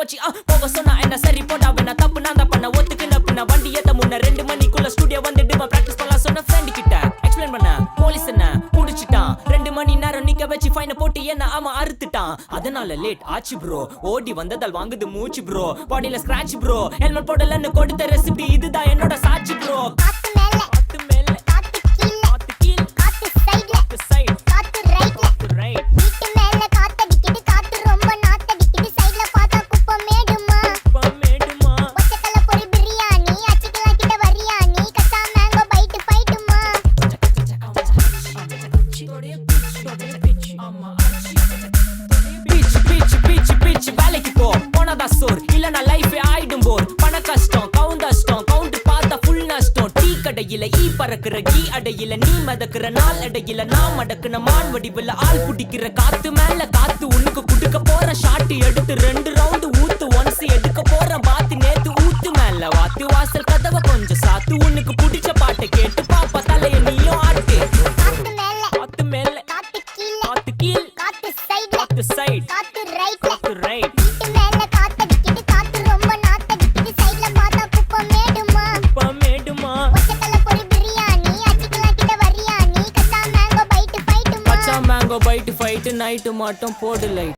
வச்சு போக சொன்னா என்ன சரி போடா வேணா தப்பு நான் தான் பண்ண ஒத்துக்குன பின்ன வண்டி ஏத்த முன்ன 2 மணிக்குள்ள ஸ்டுடியோ வந்துட்டு பிராக்டிஸ் பண்ணலாம் சொன்ன ஃப்ரெண்ட் கிட்ட எக்ஸ்பிளைன் பண்ண போலீஸ் என்ன புடிச்சிட்டான் 2 மணி நேரம் நிக்க வச்சு ஃபைனை போட்டு என்ன அவன் அறுத்துட்டான் அதனால லேட் ஆச்சு ப்ரோ ஓடி வந்ததால் வாங்குது மூச்சு ப்ரோ பாடியில ஸ்கிராட்ச் ப்ரோ ஹெல்மெட் போடலன்னு கொடுத்த ரெசிபி இதுதான் என்னோட சாட்சி ப்ரோ வேலைக்கு போ போனதா சோர் இல்லனா லைஃபே ஆயிடும் போர் பண கஷ்டம் கவுண்டஸ்டம் கவுண்ட் பார்த்தா ஃபுல் நஷ்டம் டீ கடையில ஈ பறக்குற கீ அடையில நீ மதக்குற நாள் அடையில நான் மடக்குன மான் வடிவில் ஆள் புடிக்கிற காத்து மேல காத்து உனக்கு குடுக்க போற ஷாட் எடுத்து 2 ரவுண்ட் ஊத்து ஒன்ஸ் எடுக்க போற பாத்து நேத்து ஊத்து மேல வாத்து வாசல் கதவை கொஞ்சம் சாத்து உனக்கு பிடிச்ச பாட்டை கேட்டு பாப்பா தலைய நீயும் ஆட்டு காத்து மேல காத்து கீழ் காத்து சைடு காத்து right mango byte fight night மட்டும் போடு லைட்